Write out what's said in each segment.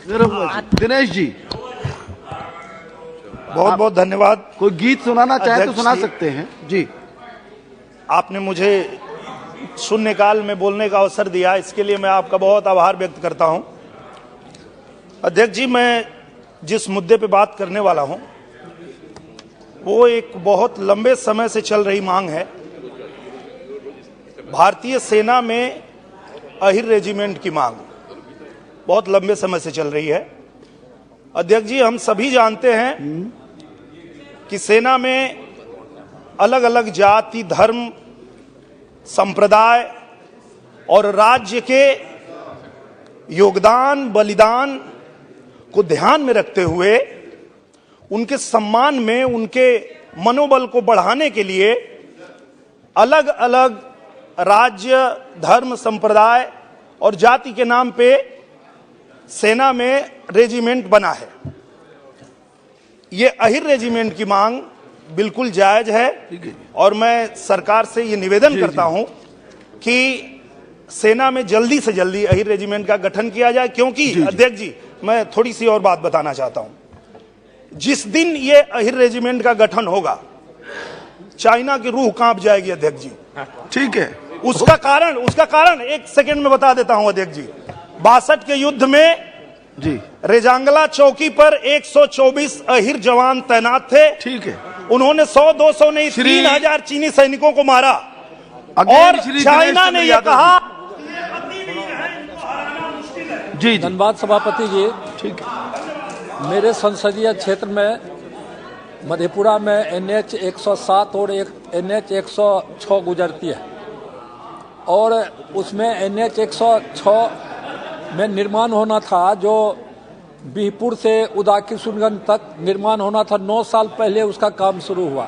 दिनेश जी बहुत बहुत धन्यवाद। कोई गीत सुनाना चाहे तो सुना सकते हैं जी। आपने मुझे शून्यकाल में बोलने का अवसर दिया, इसके लिए मैं आपका बहुत आभार व्यक्त करता हूं। अध्यक्ष जी, मैं जिस मुद्दे पे बात करने वाला हूं वो एक बहुत लंबे समय से चल रही मांग है। भारतीय सेना में अहिर रेजिमेंट की मांग बहुत लंबे समय से चल रही है। अध्यक्ष जी, हम सभी जानते हैं कि सेना में अलग अलग जाति, धर्म, संप्रदाय और राज्य के योगदान, बलिदान को ध्यान में रखते हुए उनके सम्मान में, उनके मनोबल को बढ़ाने के लिए अलग अलग राज्य, धर्म, संप्रदाय और जाति के नाम पे सेना में रेजिमेंट बना है। ये अहिर रेजिमेंट की मांग बिल्कुल जायज है और मैं सरकार से ये निवेदन करता हूं कि सेना में जल्दी से जल्दी अहिर रेजिमेंट का गठन किया जाए, क्योंकि अध्यक्ष जी मैं थोड़ी सी और बात बताना चाहता हूं। जिस दिन ये अहिर रेजिमेंट का गठन होगा, चाइना की रूह कांप जाएगी अध्यक्ष जी। ठीक है, उसका कारण एक सेकंड में बता देता हूं अध्यक्ष जी। 62 के युद्ध में जी रेजांगला चौकी पर 124 अहिर जवान तैनात थे। ठीक है, उन्होंने 100-200 नहीं 3000 चीनी सैनिकों को मारा और चाइना ने यह कहा जी। धन्यवाद सभापति जी। ठीक है, मेरे संसदीय क्षेत्र में मधेपुरा में NH 107 और NH 106 गुजरती है और उसमें NH 106 में निर्माण होना था, जो बिहपुर से उदाकिशुनगंज तक निर्माण होना था। 9 साल पहले उसका काम शुरू हुआ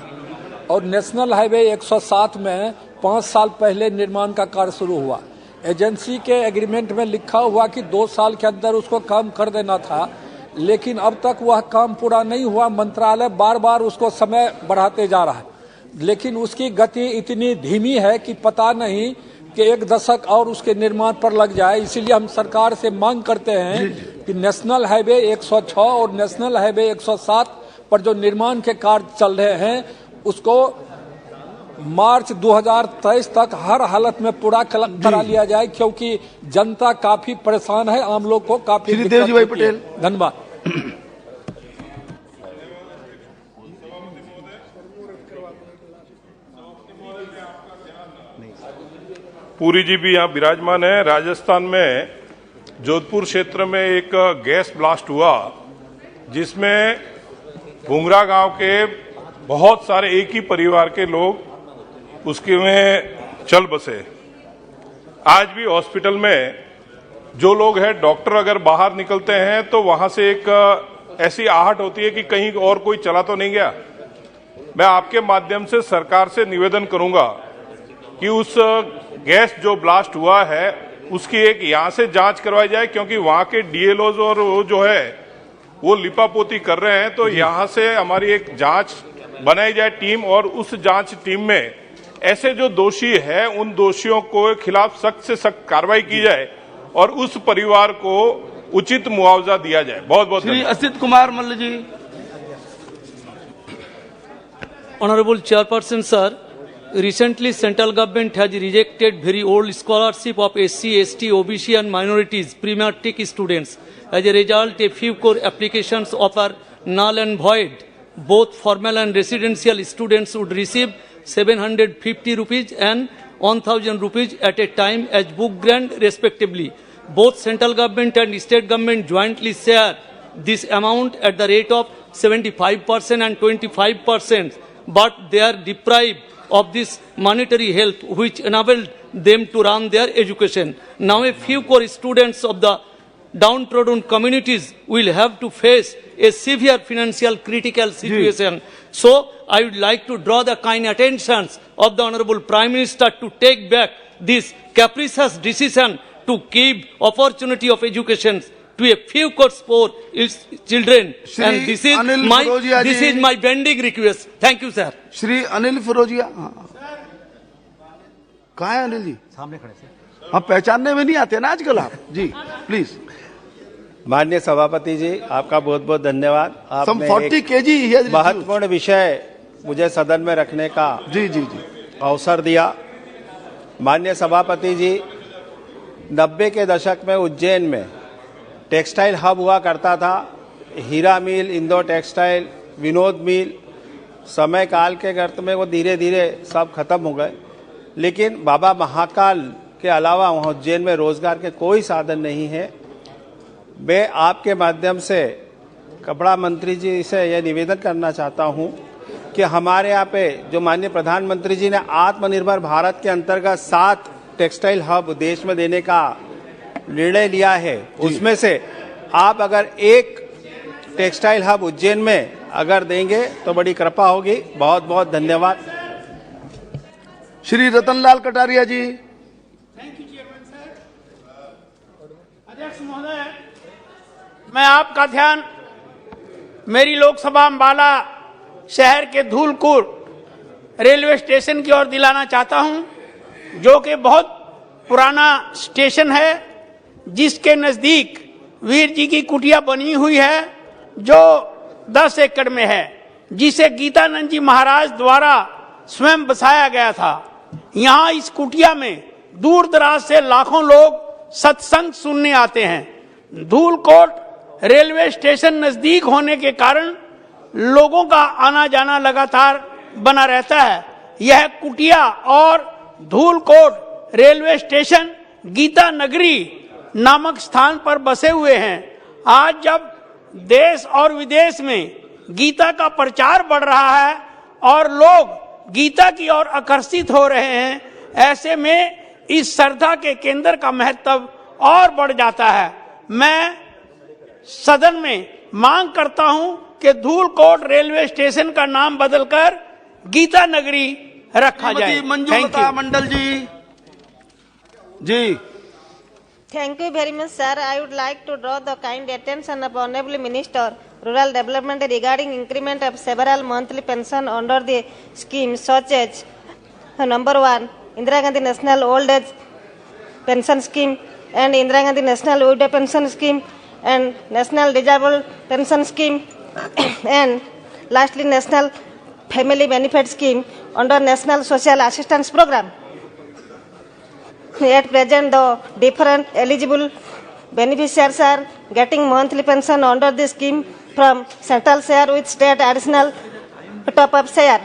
और नेशनल हाईवे 107 में 5 साल पहले निर्माण का कार्य शुरू हुआ। एजेंसी के एग्रीमेंट में लिखा हुआ कि 2 साल के अंदर उसको काम कर देना था, लेकिन अब तक वह काम पूरा नहीं हुआ। मंत्रालय बार बार उसको समय बढ़ाते जा रहा है, लेकिन उसकी गति इतनी धीमी है कि पता नहीं कि 1 दशक और उसके निर्माण पर लग जाए। इसीलिए हम सरकार से मांग करते हैं कि नेशनल हाईवे 106 और नेशनल हाईवे 107 पर जो निर्माण के कार्य चल रहे हैं उसको मार्च 2023 तक हर हालत में पूरा करा लिया जाए, क्योंकि जनता काफी परेशान है, आम लोग को काफी देवजी भाई पटेल। धन्यवाद। पुरी जी भी यहाँ विराजमान है। राजस्थान में जोधपुर क्षेत्र में एक गैस ब्लास्ट हुआ जिसमें भुंगरा गांव के बहुत सारे एक ही परिवार के लोग उसके में चल बसे। आज भी हॉस्पिटल में जो लोग हैं, डॉक्टर अगर बाहर निकलते हैं तो वहां से एक ऐसी आहट होती है कि कहीं और कोई चला तो नहीं गया। मैं आपके माध्यम से सरकार से निवेदन करूंगा कि उस गैस जो ब्लास्ट हुआ है उसकी एक यहां से जांच करवाई जाए, क्योंकि वहां के डीएलओज और वो जो है वो लिपापोती कर रहे हैं। तो यहां से हमारी एक जांच बनाई जाए टीम, और उस जांच टीम में ऐसे जो दोषी है उन दोषियों को खिलाफ सख्त से सख्त कार्रवाई की जाए और उस परिवार को उचित मुआवजा दिया जाए। बहुत बहुत श्री असित कुमार मल्ल जी। Honorable Chairperson, sir, recently central government has rejected very old scholarship of SC, ST, OBC and minorities pre-matric students. As a result, a few core applications are null and void. Both formal and residential students would receive 750 rupees and 1000 rupees at a time as book grant respectively. Both central government and state government jointly share this amount at the rate of 75% and 25%, but they are deprived of this monetary help which enabled them to run their education. Now a few core students of the downtrodden communities will have to face a severe financial critical situation. So I would like to draw the kind attention of the Honorable Prime Minister to take back this capricious decision to give opportunity of education to a few course for its children. Shri And this Anil is my bending request. Thank you, sir. Shri Anil Firojiya. कहाँ है अनिल जी? सामने खड़े थे। हाँ, पहचानने में नहीं आते ना आजकल आप जी। प्लीज। माननीय सभापति जी, आपका बहुत बहुत धन्यवाद। Some आपने 40 एक kg he has reduced. महत्वपूर्ण विषय मुझे सदन में रखने का जी जी जी अवसर दिया। माननीय सभापति जी, 90 के दशक में उज्जैन में टेक्सटाइल हब हुआ करता था। हीरा मिल, इंदौर टेक्सटाइल, विनोद मिल, समय काल के गर्त में वो धीरे धीरे सब खत्म हो गए। लेकिन बाबा महाकाल के अलावा वहाँ उज्जैन में रोजगार के कोई साधन नहीं है। मैं आपके माध्यम से कपड़ा मंत्री जी से यह निवेदन करना चाहता हूं कि हमारे यहाँ पे जो माननीय प्रधानमंत्री जी ने आत्मनिर्भर भारत के अंतर्गत 7 टेक्सटाइल हब देश में देने का निर्णय लिया है, उसमें से आप अगर एक टेक्सटाइल हब उज्जैन में अगर देंगे तो बड़ी कृपा होगी। बहुत बहुत धन्यवाद। श्री रतनलाल कटारिया जी। अध्यक्ष महोदय, मैं आपका ध्यान मेरी लोकसभा अम्बाला शहर के धूलपुर रेलवे स्टेशन की ओर दिलाना चाहता हूं, जो कि बहुत पुराना स्टेशन है, जिसके नजदीक वीर जी की कुटिया बनी हुई है, जो 10 एकड़ में है, जिसे गीतानंद जी महाराज द्वारा स्वयं बसाया गया था। यहाँ इस कुटिया में दूर दराज से लाखों लोग सत्संग सुनने आते हैं। धूलकोट रेलवे स्टेशन नजदीक होने के कारण लोगों का आना जाना लगातार बना रहता है। यह कुटिया और धूलकोट रेलवे स्टेशन गीता नगरी नामक स्थान पर बसे हुए हैं। आज जब देश और विदेश में गीता का प्रचार बढ़ रहा है और लोग गीता की ओर आकर्षित हो रहे हैं, ऐसे में इस श्रद्धा के केंद्र का महत्व और बढ़ जाता है। मैं सदन में मांग करता हूं कि धूलकोट रेलवे स्टेशन का नाम बदलकर गीता नगरी रखा जाए। मंजुलता मंडल जी। जी Thank you very much, sir. I would like to draw the kind attention of Honorable Minister, Rural Development regarding increment of several monthly pension under the scheme such as number 1, Indira Gandhi National Old Age Pension Scheme and Indira Gandhi National Widow Pension Scheme and National Disabled Pension Scheme and lastly National Family Benefit Scheme under National Social Assistance Program. At present, the different eligible beneficiaries are getting monthly pension under the scheme from central share with state additional top-up share.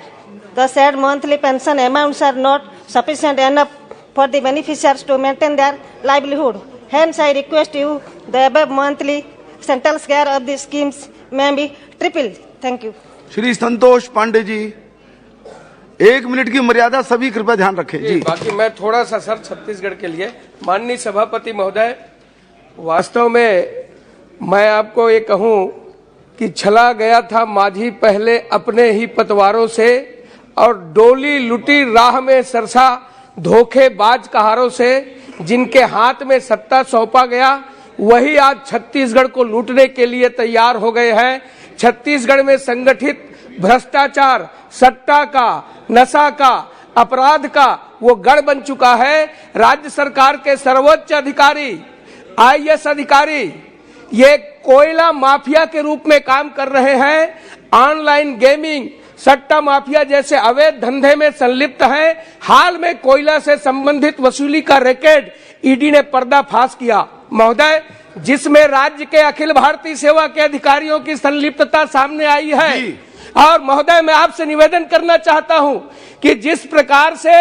The said monthly pension amounts are not sufficient enough for the beneficiaries to maintain their livelihood. Hence, I request you the above monthly central share of the schemes may be tripled. Thank you. Shri Santosh Pandey ji. 1 minute की मर्यादा, सभी कृपया ध्यान रखें जी। बाकी मैं थोड़ा सा सर छत्तीसगढ़ के लिए, माननीय सभापति महोदय, वास्तव में मैं आपको ये कहूं कि छला गया था माझी पहले अपने ही पतवारों से और डोली लुटी राह में सरसा धोखेबाज कहारों से। जिनके हाथ में सत्ता सौंपा गया वही आज छत्तीसगढ़ को लूटने के लिए तैयार हो गए हैं। छत्तीसगढ़ में संगठित भ्रष्टाचार, सट्टा का, नशा का, अपराध का वो गढ़ बन चुका है। राज्य सरकार के सर्वोच्च अधिकारी, IAS अधिकारी ये कोयला माफिया के रूप में काम कर रहे हैं। ऑनलाइन गेमिंग, सट्टा माफिया जैसे अवैध धंधे में संलिप्त है। हाल में कोयला से संबंधित वसूली का रैकेट ईडी ने पर्दाफाश किया महोदय, जिसमें राज्य के अखिल भारतीय सेवा के अधिकारियों की संलिप्तता सामने आई है। और महोदय, मैं आपसे निवेदन करना चाहता हूं कि जिस प्रकार से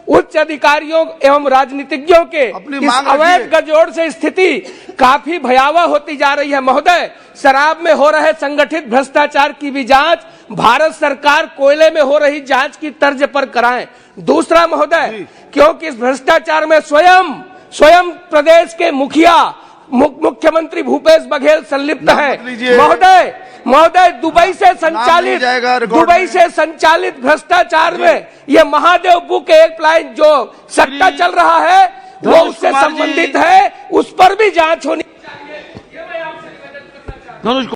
उच्च अधिकारियों एवं राजनीतिज्ञों के इस अवैध गठजोड़ से स्थिति काफी भयावह होती जा रही है। महोदय, शराब में हो रहे संगठित भ्रष्टाचार की भी जांच भारत सरकार कोयले में हो रही जांच की तर्ज पर कराएं। दूसरा महोदय, क्योंकि इस भ्रष्टाचार में स्वयं प्रदेश के मुखिया मुख्यमंत्री भूपेश बघेल संलिप्त है। महोदय, दुबई से संचालित भ्रष्टाचार में ये महादेव बुक एक लाइन जो सट्टा चल रहा है वो उससे संबंधित है, उस पर भी जांच होनी चाहिए। ये मैं आपसे निवेदन करना चाहता हूं।